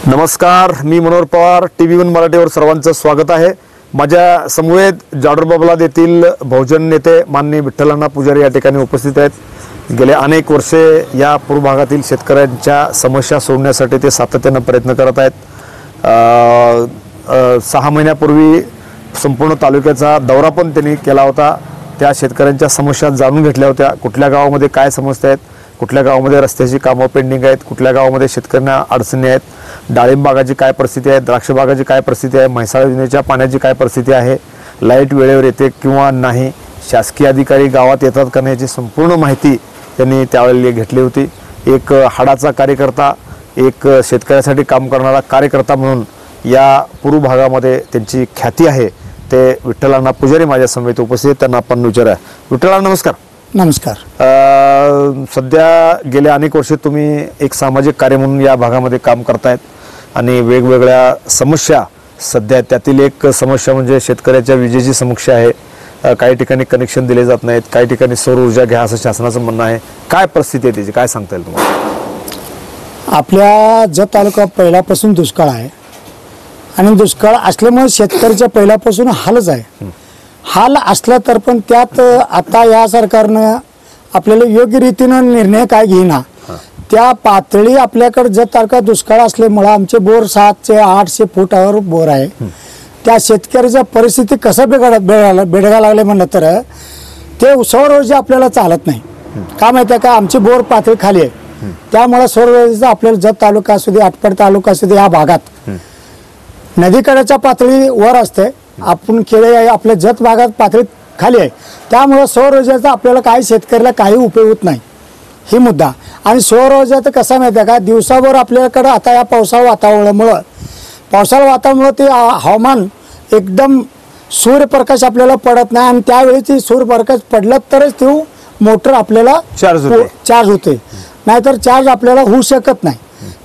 नमस्कार, मी मनोहर पवार. TV1 मराठीवर सर्वांचं स्वागत आहे. माझ्या समवेत जाडरबाबला येथील बहुजन नेते माननीय विठ्ठल पुजारी या ठिकाणी उपस्थित आहेत. गेले अनेक वर्षे या पूर्व भागातील शेतकऱ्यांच्या समस्या सोडवण्यासाठी ते सातत्याने प्रयत्न करत आहेत. 6 महिन्यापूर्वी संपूर्ण तालुक्याचा दौरा पण त्यांनी केला होता. त्या शेतकऱ्यांच्या समस्या जाणून घेतल्या होत्या. कुठल्या गावामध्ये काय समस्या आहेत, कुठल्या गावामध्ये रस्त्याची कामं पेंडिंग आहेत, कुठल्या गावामध्ये शेतकऱ्यांना अडचणी आहेत, डाळिंब बागाची काय परिस्थिती आहे, द्राक्ष बागाची काय परिस्थिती आहे, म्हैसाळ योजनेच्या पाण्याची काय परिस्थिती आहे, लाईट वेळेवर येते किंवा नाही, शासकीय अधिकारी गावात येतात का नाही, याची संपूर्ण माहिती त्यांनी त्यावेळी घेतली होती. एक हाडाचा कार्यकर्ता, एक शेतकऱ्यासाठी काम करणारा कार्यकर्ता म्हणून या पूर्व भागामध्ये त्यांची ख्याती आहे. ते विठ्ठल पुजारी माझ्या समेत उपस्थित, त्यांना आपण विचारूया. विठ्ठल, नमस्कार. नमस्कार. सध्या गेल्या अनेक वर्षे तुम्ही एक सामाजिक कार्य म्हणून या भागामध्ये काम करतायत आणि वेगवेगळ्या समस्या सध्या, त्यातील एक समस्या म्हणजे शेतकऱ्याच्या विजेची समस्या आहे. काही ठिकाणी कनेक्शन दिले जात नाहीत, काही ठिकाणी सौर ऊर्जा घ्या असं शासनाचं म्हणणं आहे. काय परिस्थिती आहे त्याची, काय सांगता येईल तुम्हाला? आपल्या जत तालुका पहिल्यापासून दुष्काळ आहे आणि दुष्काळ असल्यामुळे शेतकऱ्याच्या पहिल्यापासून हालच आहे. हाल असला तर पण त्यात आता या सरकारनं आपल्याला योग्य रीतीनं निर्णय काय घेईना. त्या पातळी आपल्याकडे जत तालुका दुष्काळ असल्यामुळे आमचे बोर 700-800 फुटावर बोर आहे. त्या शेतकऱ्याच्या परिस्थिती कसं बेडगा लागले म्हणलं तर ते सौर ऊर्जा आपल्याला चालत नाही. का माहिती आहे का, आमची बोर पातळी खाली आहे. त्यामुळे सौर ऊर्जा आपल्याला जत तालुका असू दे, आटपाडी तालुका असू दे, या भागात नदीकडेच्या पातळी वर असते, आपण खेळे आहे, आपल्या जत भागात पातळी खाली आहे. त्यामुळे सौर ऊर्जेचा आपल्याला काही शेतकऱ्याला काही उपयोग होत नाही, ही मुद्दा. आणि सौर ऊर्जेचं कसं माहिती आहे का, दिवसाभर आपल्याकडं आता या पावसाळा वातावरणामुळं ते हवामान एकदम सूर्यप्रकाश आपल्याला पडत नाही आणि त्यावेळी ती सूर्यप्रकाश पडला तरच ती मोटर आपल्याला चार्ज होते, नाहीतर चार्ज आपल्याला होऊ शकत नाही.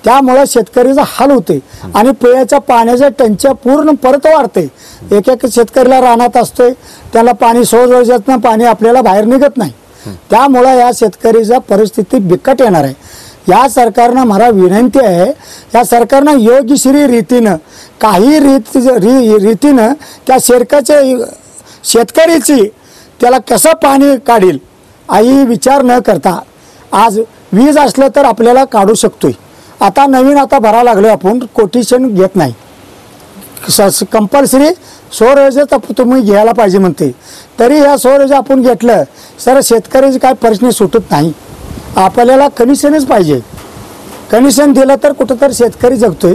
त्यामुळे शेतकरीचा हाल होते आणि पिण्याच्या पाण्याच्या टंचाई पूर्ण परत वाढते. एक शेतकऱ्याला रानात असतोय, त्याला पाणी सौर ऊर्जेतनं पाणी आपल्याला बाहेर निघत नाही. त्यामुळे या शेतकरीचा परिस्थिती बिकट येणार आहे. या सरकारनं मला विनंती आहे, या सरकारनं योग्यश्री रीतीनं काही रीतीनं त्या शेतकरीची त्याला कसं पाणी काढील आई विचार न करता, आज वीज असलं तर आपल्याला काढू शकतोय. आता नवीन भरायला लागलो आपण, कोटेशन घेत नाही, कंपल्सरी सौर ऊर्जा तुम्ही घ्यायला पाहिजे म्हणते. तरी ह्या सौर ऊर्जा आपण घेतलं सर शेतकऱ्याचे काय प्रश्न सुटत नाही. आपल्याला कमिशनच पाहिजे. कमिशन दिलं तर कुठंतरी शेतकरी जगतोय.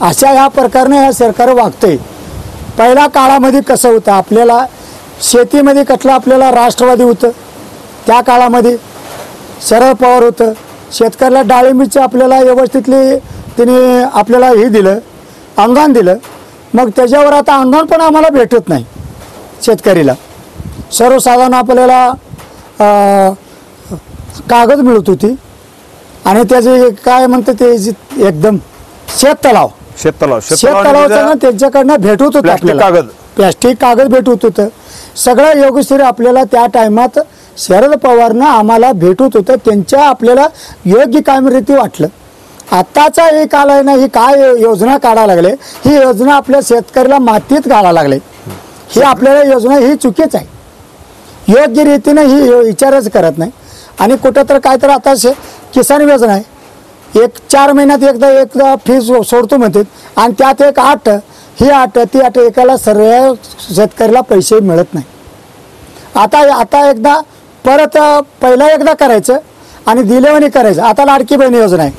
अशा ह्या प्रकारे ह्या सरकार वागतंय. पहिल्या काळामध्ये कसं होतं, आपल्याला शेतीमध्ये कसलं आपल्याला राष्ट्रवादी होतं, त्या काळामध्ये शरद पवार होतं. शेतकऱ्याला डाळिंबीचं आपल्याला व्यवस्थितली तिने आपल्याला हे दिलं, अनुदान दिलं. मग त्याच्यावर आता अनुदान पण आम्हाला भेटत नाही शेतकरीला. सर्वसाधारण आपल्याला कागद मिळत होती आणि त्याचे काय म्हणते ते एकदम शेततलावाचं त्यांच्याकडनं भेटत होतं आपल्याला, प्लॅस्टिक कागद भेटत होतं. सगळं योगश्री आपल्याला त्या टायमात शरद पवारनं आम्हाला भेटत होतं. त्यांच्या आपल्याला योग्य कामरीती वाटलं. आत्ताचा एक आलाय ना, ही काय योजना काढायला लागले, ही योजना आपल्या शेतकऱ्याला मातीत घालायला लागले. ही आपल्याला योजना ही चुकीच आहे. योग्य रीतीनं ही विचारच करत नाही. आणि कुठं तर काय तर आता किसान योजना आहे, एक 4 महिन्यात एकदा फीस सोडतो म्हणतात आणि त्यात एक 8 ती 8 एकाला सर्व शेतकऱ्याला पैसे मिळत नाही. आता एकदा परत पहिला एकदा करायचं आणि दिलेवानी करायचं. आता लाडकी बहीण योजना आहे.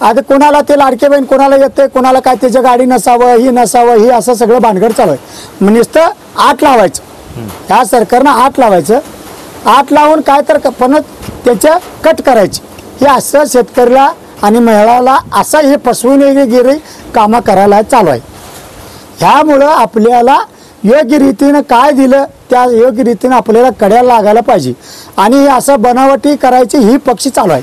आता कोणाला ते लाडकी बहीण कोणाला येते, कोणाला काय त्याच्या गाडी नसावं, ही नसावं, ही असं सगळं भानगड चालू आहे. नुसतं 8 लावायचं, ह्या सरकारनं 8 लावायचं. 8 लावून काय तर पण त्याच्या कट करायची. हे असं शेतकऱ्याला आणि महिलाला असं हे फसवणुकीगिरी कामं करायला चालू आहे. ह्यामुळं आपल्याला योग्य रीतीनं काय दिलं त्या योग्य रीतीनं आपल्याला कड्याला लागायला पाहिजे. आणि असं बनावटी करायची ही पक्षी चालू आहे.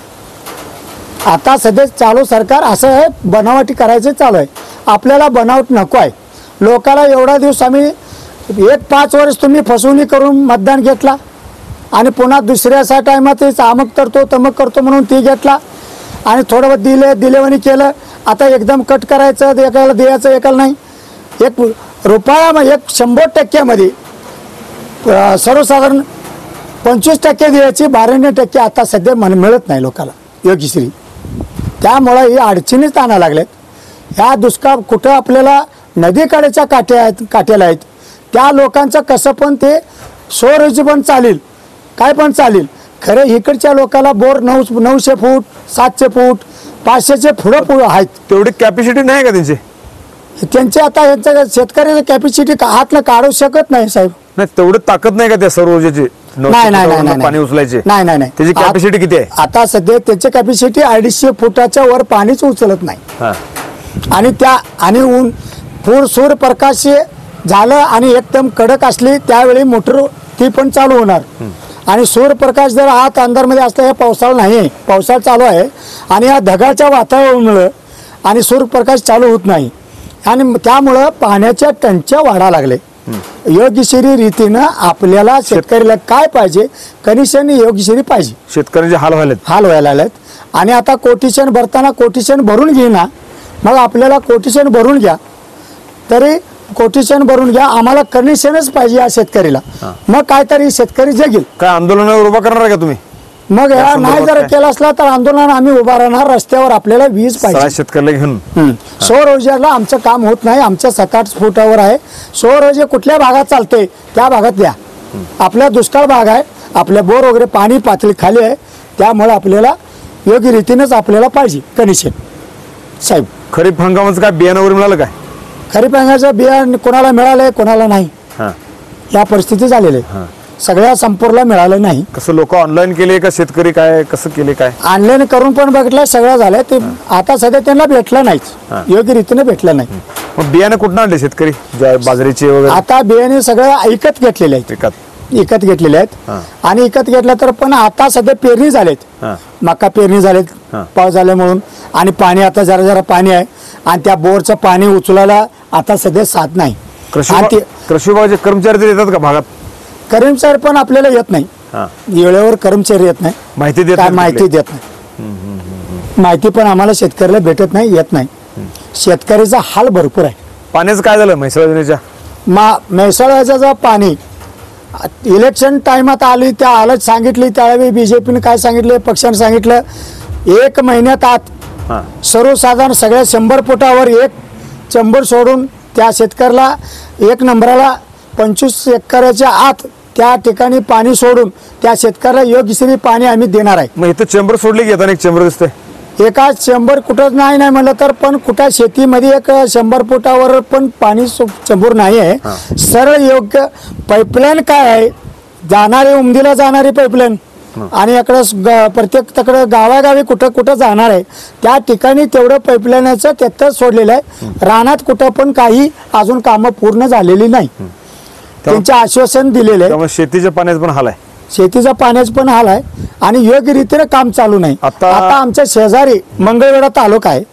आता सध्या चालू सरकार असं आहे, बनावटी करायचं चालू आहे. आपल्याला बनावट नको आहे. लोकाला एवढा दिवस आम्ही 5 वर्ष तुम्ही फसवणूक करून मतदान घेतला आणि पुन्हा दुसऱ्या टायमात अमक करतो तमक करतो म्हणून ती घेतला आणि थोडं दिलेवानी केलं आता एकदम कट करायचं एकाला द्यायचं एकाला नाही. एक रुपया एक 100% सर्वसाधारण 25% द्यायची 92% आता सध्या मिळत नाही लोकांना योगीश्री. त्यामुळं ही अडचणीच आणायला लागल्यात. ह्या दुष्काळ कुठं आपल्याला नदीकडेच्या काठ्याला आहेत त्या लोकांचं कसं पण ते सौरऊर्जा पण चालेल काय पण चालेल. खरे इकडच्या लोकांना बोर 900 फूट 700 फूट 500चे पुढं आहेत. तेवढी कॅपॅसिटी नाही का त्यांचे आता यांचं शेतकऱ्याचं कॅपॅसिटी हातनं काढू शकत नाही साहेब. नाही तेवढी ताकद नाही का त्या सौर ऊर्जेची पाणी उचलायचे. नाही त्याची कॅपॅसिटी किती आहे आता सध्या त्याची कॅपॅसिटी 250 फुटाच्या वर पाणीच उचलत नाही. आणि ऊन सूर्यप्रकाश झालं आणि एकदम कडक असली त्यावेळी मोटर ती पण चालू होणार. आणि सूर्यप्रकाश जर आत अंधारमध्ये असला हे पावसाळा नाही आहे पावसाळा चालू आहे आणि या ढगाच्या वातावरणामुळं आणि सूर्यप्रकाश चालू होत नाही आणि त्यामुळं पाण्याच्या टंच्या वाढा लागले. योग्यशीरी रीतीनं आपल्याला शेतकऱ्याला काय पाहिजे कनिशन योग्यशीरी पाहिजे. शेतकऱ्यांचे हाल व्हायला लागलेत. आणि आता कोटेशन भरताना कोटेशन भरून घेईना मग आपल्याला कोटेशन भरून घ्या तरी कोटेशन भरून घ्या आम्हाला कनिशनच पाहिजे या शेतकरीला. मग काहीतरी शेतकरी जगेल. काय आंदोलनावर उभा करणार का तुम्ही? मग नाही जर केलं असला तर आंदोलन आम्ही उभा राहणार. रस्त्यावर आपल्याला वीज पाहिजे शेतकऱ्याला घेऊन. सौर ऊर्जेला आमचं काम होत नाही. आमचं 7-8 फुटावर आहे. सौर ऊर्जा कुठल्या भागात चालते त्या भागात द्या. आपला दुष्काळ भाग आहे आपल्या बोर वगैरे पाणी पातळी खाली आहे त्यामुळे आपल्याला योग्य रीतीनेच आपल्याला पाहिजे कनिशन साहेब. खरीप हंगामाचं काय बियाणं वगैरे मिळालं काय? खरीप हंगामाचं बियाणं कोणाला मिळालंय कोणाला नाही या परिस्थिती झालेली आहे. सगळ्या संपूर्ण मिळालं नाही. कसं लोक ऑनलाईन केले का शेतकरी काय कसं केले काय? ऑनलाईन करून पण बघितलं सगळं झालं ते आता सध्या त्यांना भेटलं नाहीच योग्य रीतीने भेटलं नाही. मग बियाणं कुठून आणले शेतकरी बाजरीचे वगैरे? आता बियाणे सगळं विकत घेतलेले आहेत. विकत घेतलेले आहेत आणि विकत घेतलं तर पण आता सध्या पेरणी झालेत. मका पेरणी झालेत पाऊस झाल्यामुळे आणि पाणी आता जरा जरा पाणी आहे आणि त्या बोरचं पाणी उचलायला आता सध्या साथ नाही. कृषी विभागाचे कर्मचारी येतात का भागात? कर्मचारी पण आपल्याला येत नाही. वेळेवर कर्मचारी येत नाही. माहिती देत नाही. माहिती पण आम्हाला शेतकऱ्याला भेटत नाही येत नाही. शेतकऱ्याचा हाल भरपूर आहे. पाण्याचं काय झालं म्हैसाळ योजनेच्या? म्हैसाळचं पाणी इलेक्शन टाइमात आली त्या आलच सांगितली त्यावेळी बीजेपीने काय सांगितले पक्षाने सांगितलं 1 महिन्यात आत सर्वसाधारण सगळ्या 100 फुटावर एक चंबर सोडून त्या शेतकऱ्याला 1 नंबराला 25 एकराच्या आत त्या ठिकाणी पाणी सोडून त्या शेतकऱ्याला योग्यश्री पाणी आम्ही देणार आहे. मग इथं चेंबर सोडले की एक चेंबर दिसते एका 100 कुठंच नाही म्हणलं तर पण कुठं शेतीमध्ये एक 100 फुटावर पण पाणी चंबूर नाही आहे. सरळ योग्य पाईपलाईन काय आहे जाणारी उमदीला जाणारी पाईपलाईन आणि इकडं प्रत्येक तिकडं गावागावी कुठं कुठं जाणार आहे त्या ठिकाणी तेवढं पाईपलाईनचं तिथंच सोडलेलं आहे. रानात कुठं पण काही अजून कामं पूर्ण झालेली नाही. त्यांचे आश्वासन दिलेलं आहे. शेतीच्या पाण्याचं पण हाल आहे. शेतीचा पाण्याचा पण हाल आहे आणि योग्य रीतीने काम चालू नाही. आता आमच्या शेजारी मंगळवेढा तालुका आहे.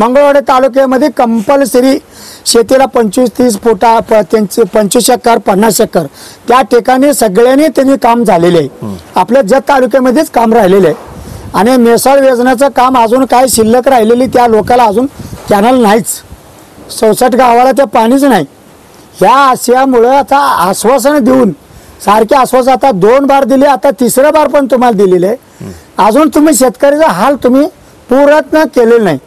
मंगळवेढा तालुक्यामध्ये कंपल्सरी शेतीला 25-30 फुटा त्यांचे 25 एकर 50 एकर त्या ठिकाणी सगळ्यांनी त्यांनी काम झालेले आहे. आपल्या जत तालुक्यामध्येच काम राहिलेलं आहे आणि मेसाळ योजनेचं काम अजून काय शिल्लक राहिलेली त्या लोकांना अजून कॅनल नाहीच. 64 गावाला त्या पाणीच नाही. ह्या आशयामुळं आता आश्वासन देऊन सारखे आश्वासन आता 2 बार दिले आता 3रा बार पण तुम्हाला दिलेले आहे. अजून तुम्ही शेतकऱ्याचा हाल तुम्ही पूर्ण केलेला नाही.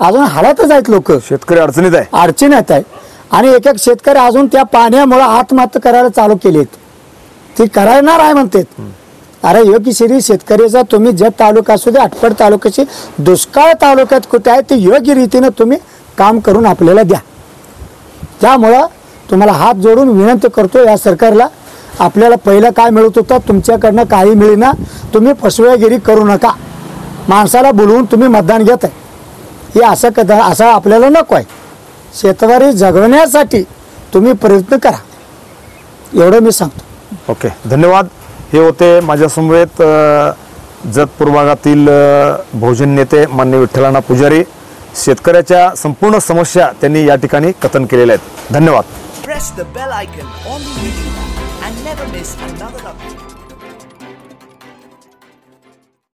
अजून हालातच आहेत लोक शेतकरी अडचणीत आहे आणि एक शेतकरी अजून त्या पाण्यामुळे आत्महत्या करायला चालू केलीत. ती करणार आहे म्हणतात. अरे योग्यश्री शेतकऱ्याचा तुम्ही जत तालुका असू दे आटपाडी तालुक्याची दुष्काळ तालुक्यात कुठे आहे ते योग्य रीतीने तुम्ही काम करून आपल्याला द्या. त्यामुळं तुम्हाला हात जोडून विनंती करतो या सरकारला आपल्याला पहिलं काय मिळत होतं तुमच्याकडनं काही मिळेना. तुम्ही फसवेगिरी करू नका. माणसाला बोलवून तुम्ही मतदान घेत आहे हे असं आपल्याला नको आहे. शेतकरी जगवण्यासाठी तुम्ही प्रयत्न करा एवढं मी सांगतो. ओके धन्यवाद. हे होते माझ्या समवेत जत भागातील बहुजन नेते माननीय विठ्ठलाना पुजारी. शेतकऱ्याच्या संपूर्ण समस्या त्यांनी या ठिकाणी कथन केलेल्या आहेत. धन्यवाद. Press the bell icon on the video and never miss another update.